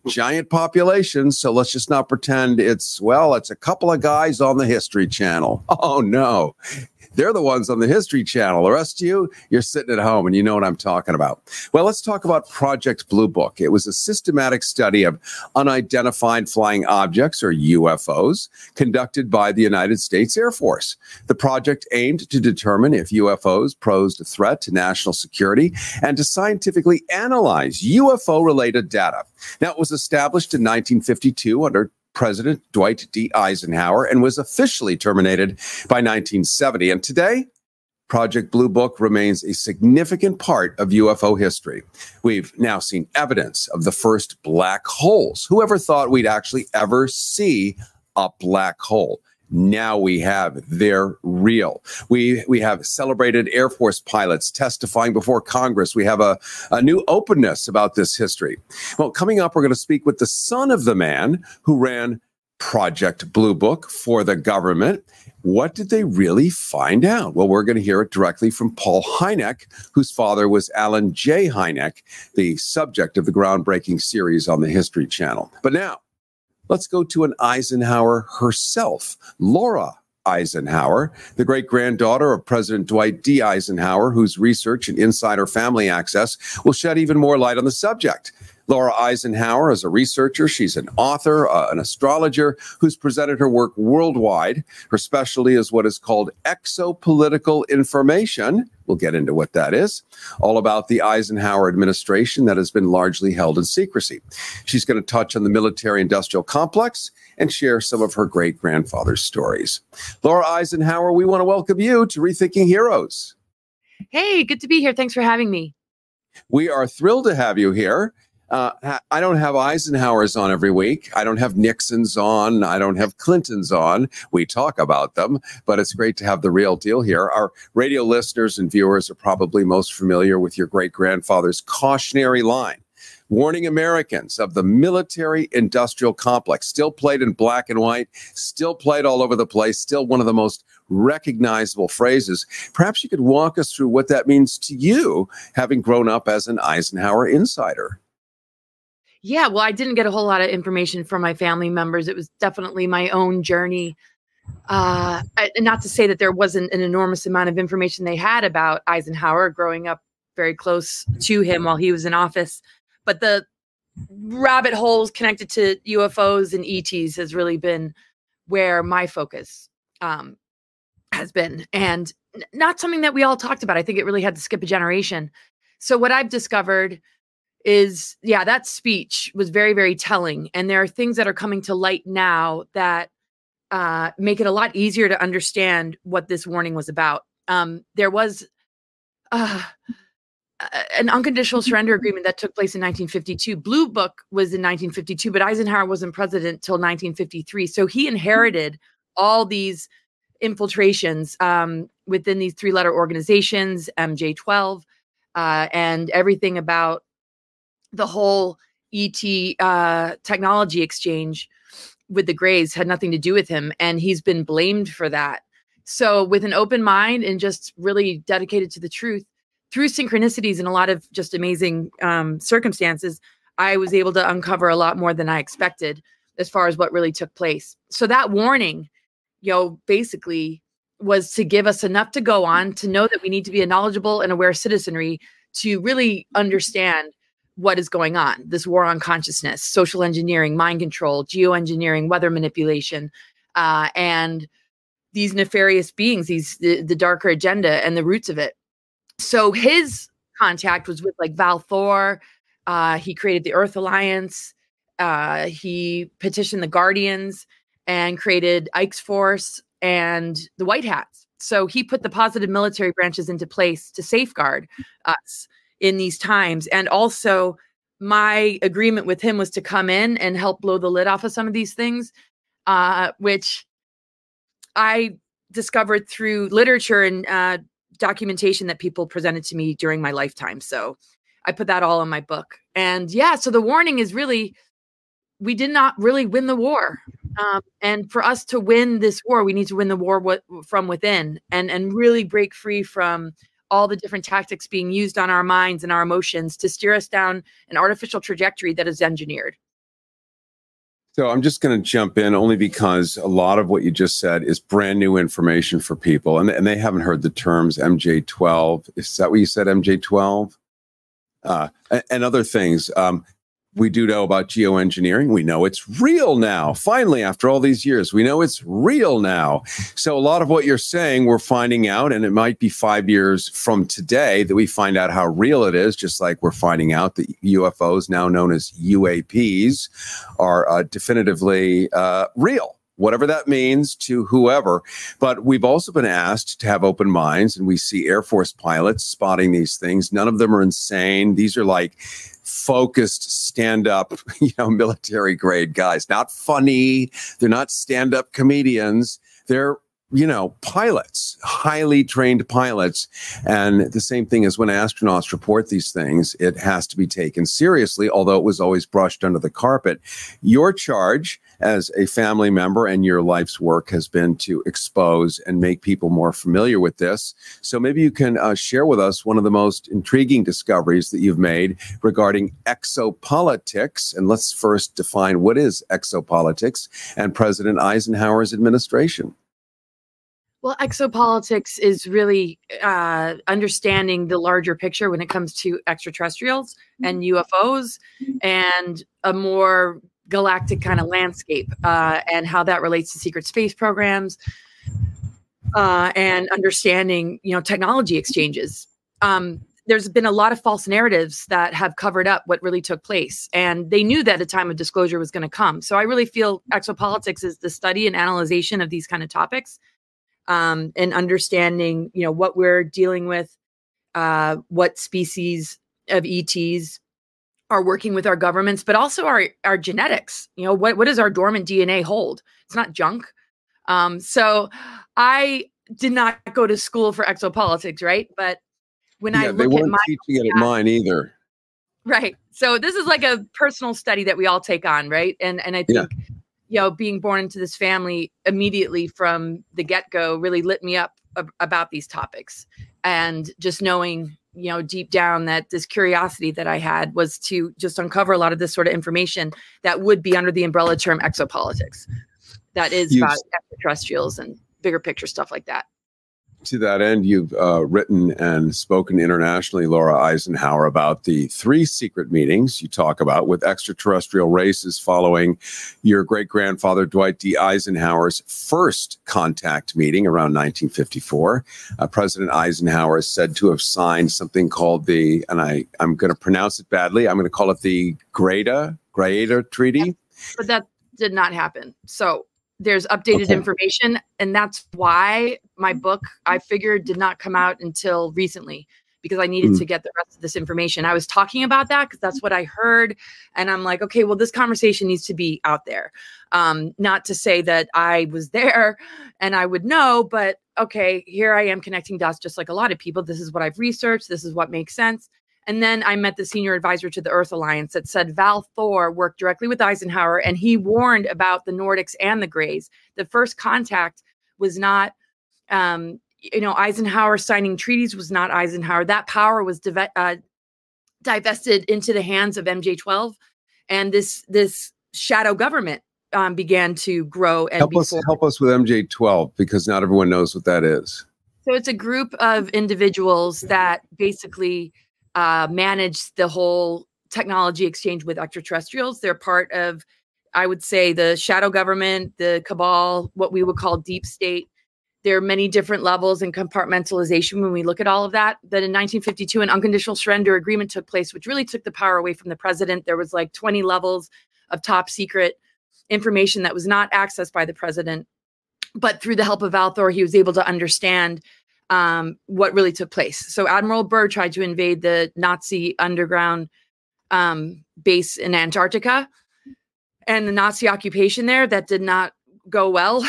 giant populations, so let's just not pretend it's a couple of guys on the History Channel. Oh, no. They're the ones on the History Channel. The rest of you, you're sitting at home and you know what I'm talking about. Well, let's talk about Project Bluebook. It was a systematic study of unidentified flying objects, or UFOs, conducted by the United States Air Force. The project aimed to determine if UFOs posed a threat to national security and to scientifically analyze UFO-related data. Now, it was established in 1952 under President Dwight D. Eisenhower and was officially terminated by 1970. And today, Project Bluebook remains a significant part of UFO history. We've now seen evidence of the first black holes. Whoever thought we'd actually ever see a black hole? Now we have. They're real. We have celebrated Air Force pilots testifying before Congress. We have a new openness about this history. Well, coming up, we're going to speak with the son of the man who ran Project Bluebook for the government. What did they really find out? Well, we're going to hear it directly from Paul Hynek, whose father was Alan J. Hynek, the subject of the groundbreaking series on the History Channel. But now, let's go to an Eisenhower herself, Laura Eisenhower, the great-granddaughter of President Dwight D. Eisenhower, whose research and insider family access will shed even more light on the subject. Laura Eisenhower is a researcher. She's an author, an astrologer who's presented her work worldwide. Her specialty is what is called exopolitical information. We'll get into what that is. All about the Eisenhower administration that has been largely held in secrecy. She's going to touch on the military-industrial complex and share some of her great-grandfather's stories. Laura Eisenhower, we want to welcome you to Rethinking Heroes. Hey, good to be here. Thanks for having me. We are thrilled to have you here. I don't have Eisenhowers on every week. I don't have Nixons on. I don't have Clintons on. We talk about them, but it's great to have the real deal here. Our radio listeners and viewers are probably most familiar with your great-grandfather's cautionary line, warning Americans of the military-industrial complex, still played in black and white, still played all over the place, still one of the most recognizable phrases. Perhaps you could walk us through what that means to you, having grown up as an Eisenhower insider. Yeah, well, I didn't get a whole lot of information from my family members. It was definitely my own journey. And not to say that there wasn't an enormous amount of information they had about Eisenhower, growing up very close to him while he was in office. But the rabbit holes connected to UFOs and ETs has really been where my focus has been. And not something that we all talked about. I think it really had to skip a generation. So what I've discovered is, yeah, that speech was very, very telling. And there are things that are coming to light now that make it a lot easier to understand what this warning was about. There was an unconditional surrender agreement that took place in 1952. Bluebook was in 1952, but Eisenhower wasn't president till 1953. So he inherited all these infiltrations within these three-letter organizations, MJ-12, and everything about the whole ET technology exchange with the Greys had nothing to do with him. And he's been blamed for that. So with an open mind and just really dedicated to the truth, through synchronicities and a lot of just amazing circumstances, I was able to uncover a lot more than I expected as far as what really took place. So that warning, basically was to give us enough to go on, to know that we need to be a knowledgeable and aware citizenry to really understand what is going on. This war on consciousness, social engineering, mind control, geoengineering, weather manipulation, and these nefarious beings, the darker agenda and the roots of it. So his contact was with like Val Thor. He created the Earth Alliance. He petitioned the Guardians and created Ike's Force and the White Hats. So he put the positive military branches into place to safeguard us in these times. And also my agreement with him was to come in and help blow the lid off of some of these things, which I discovered through literature and documentation that people presented to me during my lifetime. So I put that all in my book. And yeah, so the warning is really, we did not really win the war. And for us to win this war, we need to win the war from within and really break free from all the different tactics being used on our minds and our emotions to steer us down an artificial trajectory that is engineered. So I'm just going to jump in only because a lot of what you just said is brand new information for people, and they haven't heard the terms MJ12. Is that what you said, MJ12? And other things. We do know about geoengineering. We know it's real now. Finally, after all these years, we know it's real now. So a lot of what you're saying, we're finding out, and it might be 5 years from today that we find out how real it is, just like we're finding out that UFOs, now known as UAPs, are definitively real. Whatever that means to whoever. But we've also been asked to have open minds, and we see Air Force pilots spotting these things. None of them are insane. These are like focused stand-up, military grade guys. Not funny. They're not stand-up comedians. They're pilots, highly trained pilots. And the same thing is when astronauts report these things, it has to be taken seriously, although it was always brushed under the carpet. Your charge as a family member and your life's work has been to expose and make people more familiar with this. So maybe you can share with us one of the most intriguing discoveries that you've made regarding exopolitics. And let's first define what is exopolitics and President Eisenhower's administration. Well, exopolitics is really understanding the larger picture when it comes to extraterrestrials and UFOs and a more galactic kind of landscape and how that relates to secret space programs and understanding, technology exchanges. There's been a lot of false narratives that have covered up what really took place, and they knew that a time of disclosure was going to come. So I really feel exopolitics is the study and analyzation of these kind of topics. And understanding, what we're dealing with, what species of ETs are working with our governments, but also our genetics. What does our dormant DNA hold? It's not junk. So I did not go to school for exopolitics, right? But when I look at teaching it at mine either. Right. So this is like a personal study that we all take on, right? And I think. Being born into this family immediately from the get-go really lit me up about these topics. And just knowing, deep down that this curiosity that I had was to just uncover a lot of this sort of information that would be under the umbrella term exopolitics. That is about extraterrestrials and bigger picture stuff like that. To that end, you've written and spoken internationally, Laura Eisenhower, about the 3 secret meetings you talk about with extraterrestrial races following your great-grandfather Dwight D. Eisenhower's first contact meeting around 1954. President Eisenhower is said to have signed something called the, and I'm going to pronounce it badly, I'm going to call it the great-granddaughter treaty. Yeah, but that did not happen. So there's updated information, and that's why my book, I figured, did not come out until recently, because I needed to get the rest of this information. I was talking about that because that's what I heard, and I'm like, okay, well, this conversation needs to be out there. Not to say that I was there and I would know, but okay, here I am connecting dots just like a lot of people. This is what I've researched. This is what makes sense. And then I met the senior advisor to the Earth Alliance that said Val Thor worked directly with Eisenhower, and he warned about the Nordics and the Greys. The first contact was not, Eisenhower signing treaties was not Eisenhower. That power was divested into the hands of MJ12, and this shadow government began to grow. And help us with MJ12, because not everyone knows what that is. So it's a group of individuals that basically manage the whole technology exchange with extraterrestrials. They're part of, I would say, the shadow government, the cabal, what we would call deep state. There are many different levels and compartmentalization when we look at all of that. That in 1952, an unconditional surrender agreement took place, which really took the power away from the president. There was like 20 levels of top secret information that was not accessed by the president. But through the help of Val Thor, he was able to understand what really took place. So Admiral Byrd tried to invade the Nazi underground base in Antarctica, and the Nazi occupation there, that did not go well.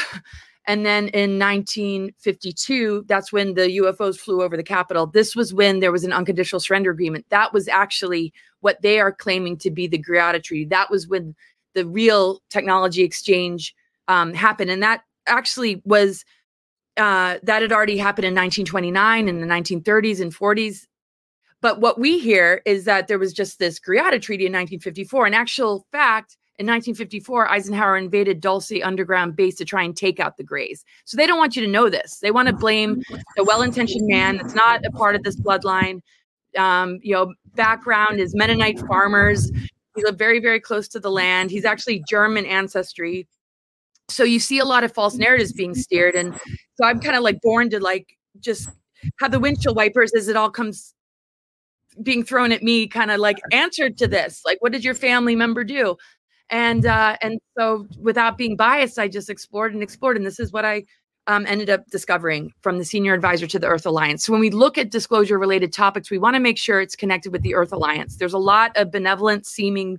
And then in 1952, that's when the UFOs flew over the Capitol. This was when there was an unconditional surrender agreement. That was actually what they are claiming to be the great-granddaughter treaty. That was when the real technology exchange happened. And that actually was that had already happened in 1929 in the 1930s and 40s. But what we hear is that there was just this great-granddaughter treaty in 1954. In actual fact, in 1954, Eisenhower invaded Dulce underground base to try and take out the Greys. So they don't want you to know this. They want to blame the well-intentioned man that's not a part of this bloodline. Background is Mennonite farmers. He lived very, very close to the land. He's actually German ancestry. So you see a lot of false narratives being steered. And so I'm kind of like born to like just have the windshield wipers as it all comes being thrown at me, kind of like answered to this. Like, what did your family member do? And so without being biased, I just explored. And this is what I ended up discovering from the senior advisor to the Earth Alliance. So when we look at disclosure related topics, we want to make sure it's connected with the Earth Alliance. There's a lot of benevolent seeming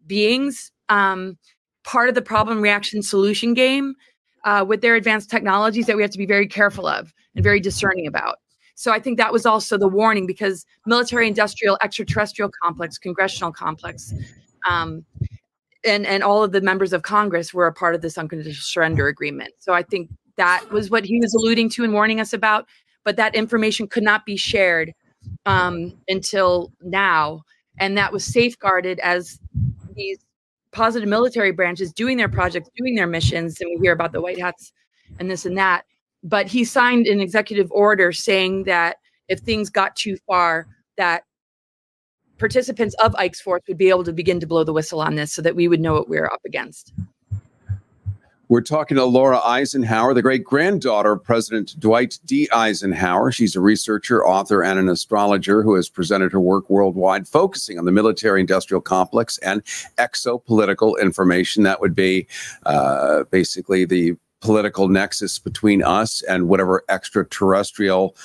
beings, part of the problem reaction solution game with their advanced technologies that we have to be very careful of and very discerning about. So I think that was also the warning, because military industrial extraterrestrial complex, congressional complex, and all of the members of Congress were a part of this unconditional surrender agreement. So I think that was what he was alluding to and warning us about. But that information could not be shared until now. And that was safeguarded as these positive military branches doing their projects, doing their missions. And we hear about the white hats and this and that. But he signed an executive order saying that if things got too far, that participants of Ike's Force would be able to begin to blow the whistle on this so that we would know what we're up against. We're talking to Laura Eisenhower, the great-granddaughter of President Dwight D. Eisenhower. She's a researcher, author, and an astrologer who has presented her work worldwide, focusing on the military-industrial complex and exopolitical information. That would be basically the political nexus between us and whatever extraterrestrial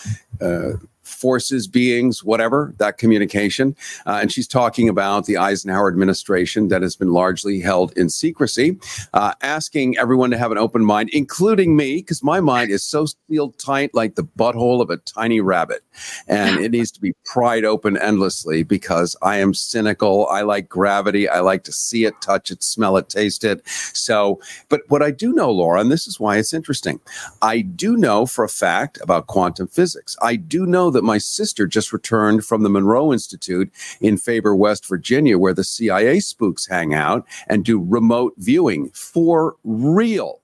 forces, beings, whatever, that communication. And she's talking about the Eisenhower administration that has been largely held in secrecy, asking everyone to have an open mind, including me, because my mind is so sealed tight like the butthole of a tiny rabbit. And it needs to be pried open endlessly because I am cynical. I like gravity. I like to see it, touch it, smell it, taste it. So, but what I do know, Laura, and this is why it's interesting, I do know for a fact about quantum physics. I do know that my sister just returned from the Monroe Institute in Faber, West Virginia, where the CIA spooks hang out and do remote viewing for real.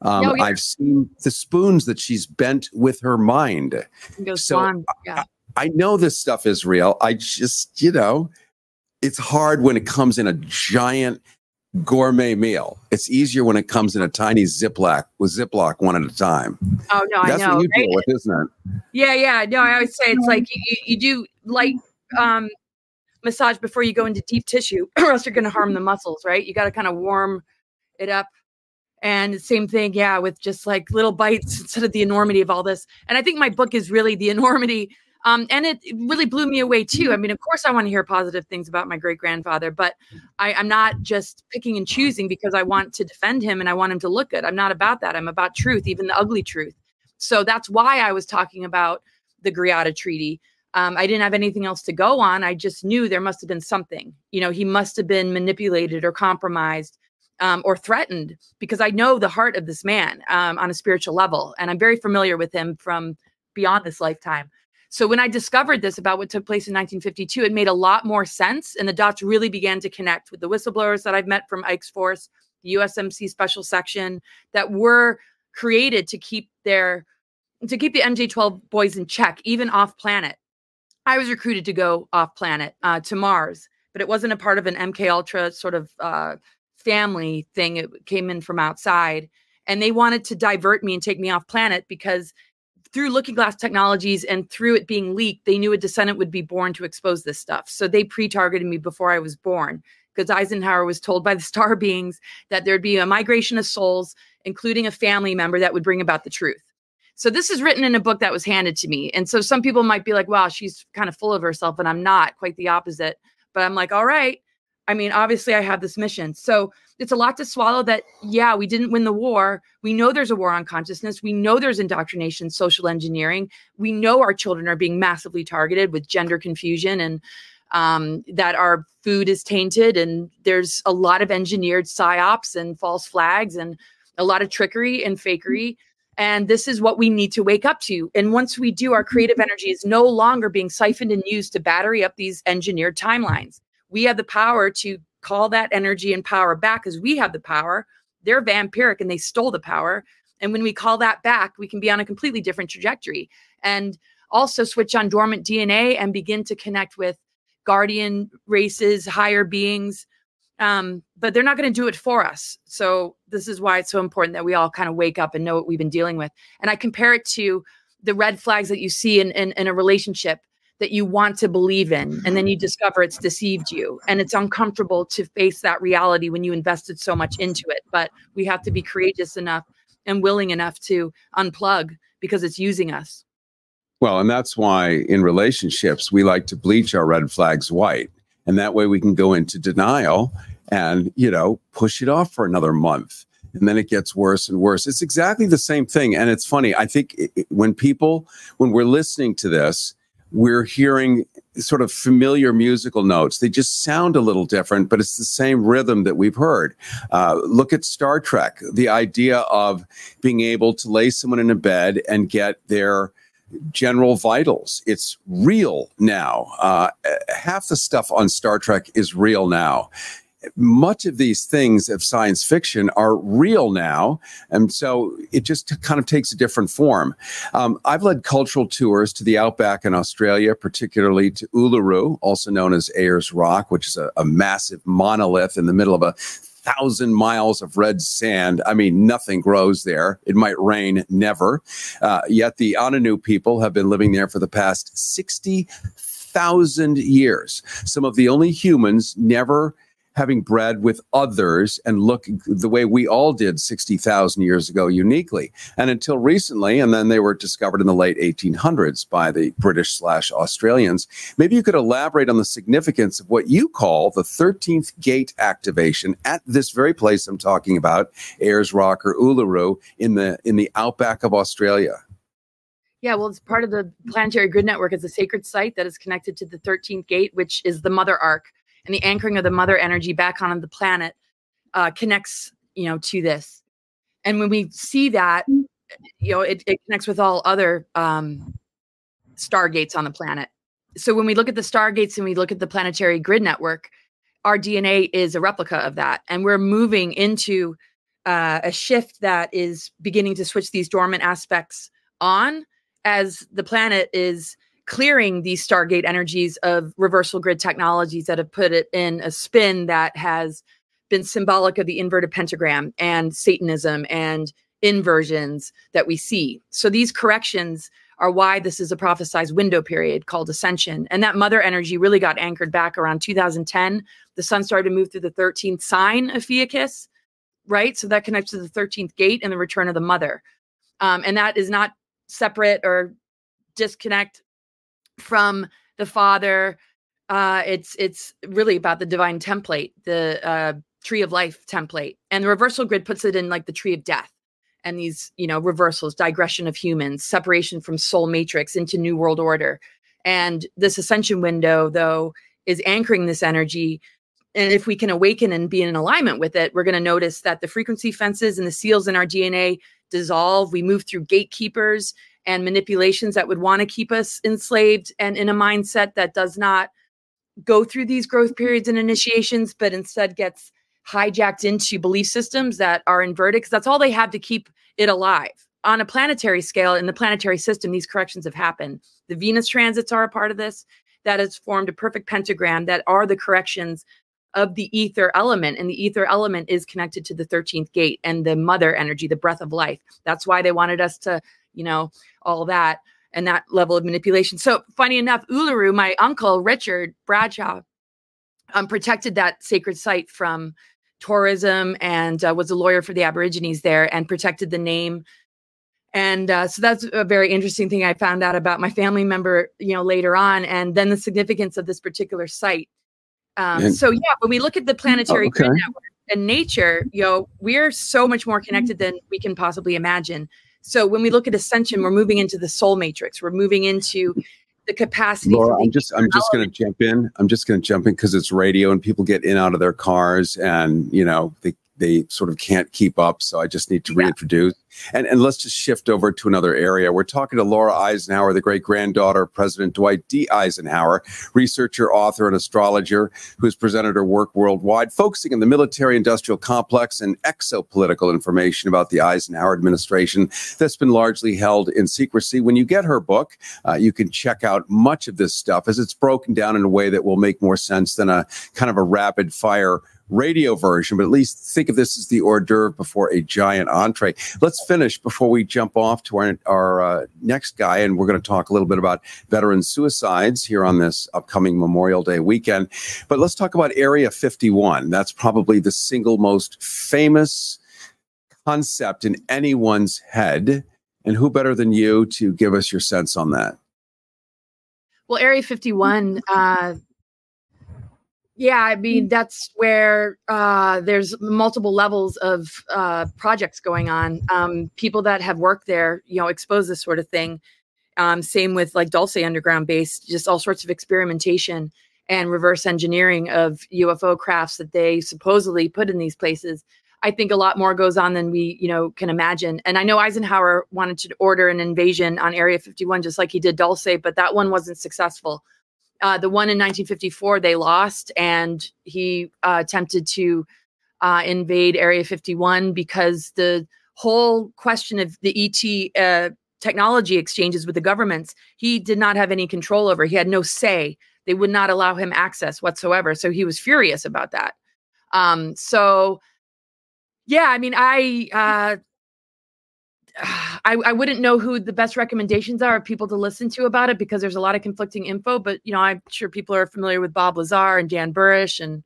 I've seen the spoons that she's bent with her mind. So I know this stuff is real. I just, it's hard when it comes in a giant gourmet meal. It's easier when it comes in a tiny Ziploc one at a time. Oh no, that's I know. What you deal with, isn't it? Yeah. No, I always say it's like you do light massage before you go into deep tissue, or else you're going to harm the muscles, right? You got to kind of warm it up. And same thing, with just like little bites instead of the enormity of all this. And I think my book is really the enormity. And it really blew me away too. I mean, of course I want to hear positive things about my great-grandfather, but I'm not just picking and choosing because I want to defend him and I want him to look good. I'm not about that. I'm about truth, even the ugly truth. So that's why I was talking about the Greada Treaty. I didn't have anything else to go on. I just knew there must have been something. He must have been manipulated or compromised or threatened, because I know the heart of this man on a spiritual level. And I'm very familiar with him from beyond this lifetime. So when I discovered this about what took place in 1952, it made a lot more sense. And the dots really began to connect with the whistleblowers that I've met from Ike's Force, the USMC special section, that were created to keep the MJ-12 boys in check, even off planet. I was recruited to go off planet to Mars, but it wasn't a part of an MK Ultra sort of family thing. It came in from outside, and they wanted to divert me and take me off planet because through Looking Glass Technologies and through it being leaked, they knew a descendant would be born to expose this stuff. So they pre-targeted me before I was born, because Eisenhower was told by the star beings that there'd be a migration of souls, including a family member that would bring about the truth. So this is written in a book that was handed to me. And so some people might be like, wow, she's kind of full of herself. And I'm not, quite the opposite. But I'm like, all right. I mean, obviously I have this mission. So it's a lot to swallow that, we didn't win the war. We know there's a war on consciousness. We know there's indoctrination, social engineering. We know our children are being massively targeted with gender confusion, and that our food is tainted. And there's a lot of engineered psyops and false flags and a lot of trickery and fakery. And this is what we need to wake up to. And once we do, our creative energy is no longer being siphoned and used to battery up these engineered timelines. We have the power to call that energy and power back, because we have the power. They're vampiric and they stole the power. And when we call that back, we can be on a completely different trajectory, and also switch on dormant DNA and begin to connect with guardian races, higher beings. But they're not going to do it for us. So this is why it's so important that we all kind of wake up and know what we've been dealing with. And I compare it to the red flags that you see in a relationship that you want to believe in, and then you discover it's deceived you. And it's uncomfortable to face that reality when you invested so much into it. But we have to be courageous enough and willing enough to unplug, because it's using us. Well, and that's why in relationships, we like to bleach our red flags white. And that way we can go into denial and, you know, push it off for another month. And then it gets worse and worse. It's exactly the same thing. And it's funny. I think when we're listening to this, we're hearing sort of familiar musical notes. They just sound a little different, but it's the same rhythm that we've heard. Look at Star Trek, the idea of being able to lay someone in a bed and get their general vitals. It's real now. Half the stuff on Star Trek is real now. Much of these things of science fiction are real now. And so it just kind of takes a different form. I've led cultural tours to the outback in Australia, particularly to Uluru, also known as Ayers Rock, which is a massive monolith in the middle of 1,000 miles of red sand. I mean, nothing grows there. It might rain, never. Yet the Ununu people have been living there for the past 60,000 years. Some of the only humans never having bred with others and look the way we all did 60,000 years ago uniquely. And until recently, and then they were discovered in the late 1800s by the British/Australians. Maybe you could elaborate on the significance of what you call the 13th gate activation at this very place I'm talking about, Ayers Rock or Uluru, in the outback of Australia. Yeah, well, it's part of the planetary grid network. It's a sacred site that is connected to the 13th gate, which is the mother arc. And the anchoring of the mother energy back on the planet connects, you know, to this. And when we see that, you know, it connects with all other stargates on the planet. So when we look at the stargates and we look at the planetary grid network, our DNA is a replica of that. And we're moving into a shift that is beginning to switch these dormant aspects on, as the planet is clearing these stargate energies of reversal grid technologies that have put it in a spin that has been symbolic of the inverted pentagram and Satanism and inversions that we see. So these corrections are why this is a prophesized window period called ascension. And that mother energy really got anchored back around 2010. The sun started to move through the 13th sign of Fiakis, right? So that connects to the 13th gate and the return of the mother. And that is not separate or disconnect from the father. It's really about the divine template, the tree of life template. And the reversal grid puts it in like the tree of death. And these, you know, reversals, digression of humans, separation from soul matrix into new world order. And this ascension window, though, is anchoring this energy. And if we can awaken and be in alignment with it, we're going to notice that the frequency fences and the seals in our DNA dissolve. We move through gatekeepers and manipulations that would want to keep us enslaved and in a mindset that does not go through these growth periods and initiations, but instead gets hijacked into belief systems that are inverted, because that's all they have to keep it alive. On a planetary scale, in the planetary system, these corrections have happened. The Venus transits are a part of this. That has formed a perfect pentagram that are the corrections of the ether element. And the ether element is connected to the 13th gate and the mother energy, the breath of life. That's why they wanted us to, you know, all that and that level of manipulation. So funny enough, Uluru, my uncle, Richard Bradshaw, protected that sacred site from tourism and was a lawyer for the Aborigines there and protected the name. And so that's a very interesting thing I found out about my family member, you know, later on, and then the significance of this particular site. So yeah, when we look at the planetary grid network and nature, you know, we're so much more connected than we can possibly imagine. So when we look at ascension, we're moving into the soul matrix. We're moving into the capacity. Laura, I'm just going to jump in. I'm just going to jump in because it's radio and people get in and out of their cars, and you know they sort of can't keep up. So I just need to reintroduce. And let's just shift over to another area. We're talking to Laura Eisenhower, the great-granddaughter of President Dwight D. Eisenhower, researcher, author, and astrologer, who's presented her work worldwide, focusing on the military-industrial complex and exopolitical information about the Eisenhower administration that's been largely held in secrecy. When you get her book, you can check out much of this stuff as it's broken down in a way that will make more sense than a kind of a rapid-fire radio version, but at least think of this as the hors d'oeuvre before a giant entree. Let's finish before we jump off to our next guy, and we're going to talk a little bit about veteran suicides here on this upcoming Memorial Day weekend. But let's talk about Area 51. That's probably the single most famous concept in anyone's head. And who better than you to give us your sense on that? Well, Area 51, yeah, I mean, that's where there's multiple levels of projects going on. People that have worked there, you know, expose this sort of thing. Same with like Dulce Underground Base, just all sorts of experimentation and reverse engineering of UFO crafts that they supposedly put in these places. I think a lot more goes on than we, you know, can imagine. And I know Eisenhower wanted to order an invasion on Area 51, just like he did Dulce, but that one wasn't successful. The one in 1954, they lost, and he attempted to invade Area 51 because the whole question of the ET technology exchanges with the governments, he did not have any control over. He had no say. They would not allow him access whatsoever. So he was furious about that. So, yeah, I mean, I wouldn't know who the best recommendations are of people to listen to about it, because there's a lot of conflicting info, but, you know, I'm sure people are familiar with Bob Lazar and Dan Burish and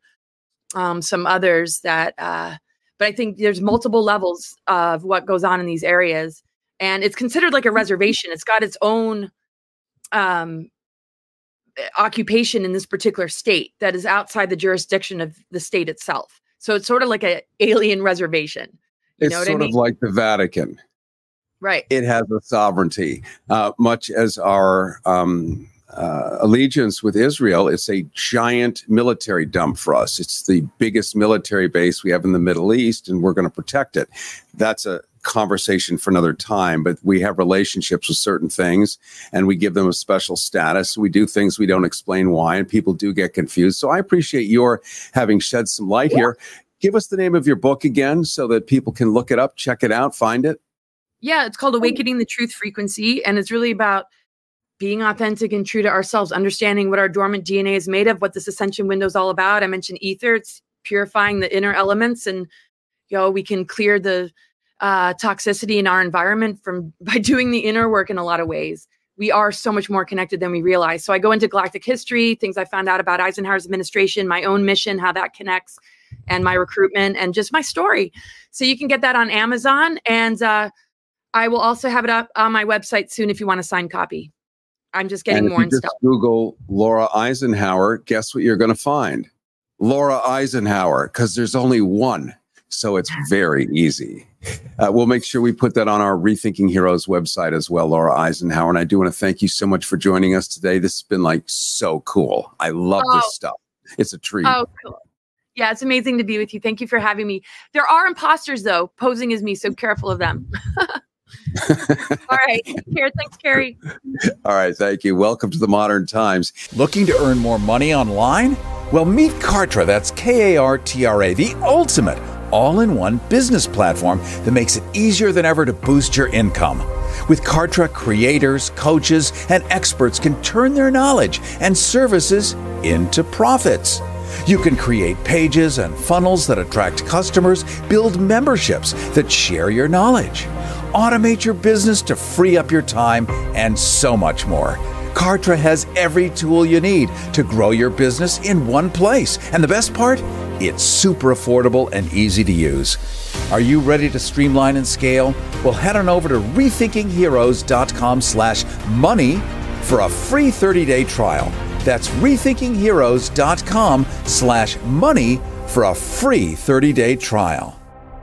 some others that, but I think there's multiple levels of what goes on in these areas, and it's considered like a reservation. It's got its own occupation in this particular state that is outside the jurisdiction of the state itself. So it's sort of like an alien reservation. It's sort of like the Vatican. Right. It has a sovereignty, much as our allegiance with Israel. It's a giant military dump for us. It's the biggest military base we have in the Middle East, and we're going to protect it. That's a conversation for another time, but we have relationships with certain things, and we give them a special status. We do things we don't explain why, and people do get confused. So I appreciate your having shed some light here. Give us the name of your book again so that people can look it up, check it out, find it. Yeah, it's called Awakening the Truth Frequency, and it's really about being authentic and true to ourselves, understanding what our dormant DNA is made of, what this ascension window is all about. I mentioned ether. It's purifying the inner elements, and, you know, we can clear the toxicity in our environment by doing the inner work in a lot of ways. We are so much more connected than we realize. So I go into galactic history, things I found out about Eisenhower's administration, my own mission, how that connects, and my recruitment, and just my story. So you can get that on Amazon, and I will also have it up on my website soon if you want a signed copy. I'm just getting more and stuff. Google Laura Eisenhower, guess what you're going to find? Laura Eisenhower, because there's only one. So it's very easy. We'll make sure we put that on our Rethinking Heroes website as well, Laura Eisenhower. And I do want to thank you so much for joining us today. This has been like so cool. I love this stuff. It's a treat. Oh, cool. Yeah, it's amazing to be with you. Thank you for having me. There are imposters, though, posing as me, so careful of them. All right. Take care. Thanks, Cary. All right. Thank you. Welcome to the modern times. Looking to earn more money online? Well, meet Kartra. That's Kartra, the ultimate all-in-one business platform that makes it easier than ever to boost your income. With Kartra, creators, coaches, and experts can turn their knowledge and services into profits. You can create pages and funnels that attract customers, build memberships that share your knowledge, automate your business to free up your time, and so much more. Kartra has every tool you need to grow your business in one place. And the best part? It's super affordable and easy to use. Are you ready to streamline and scale? Well, head on over to rethinkingheroes.com/money for a free 30-day trial. That's rethinkingheroes.com/money for a free 30-day trial.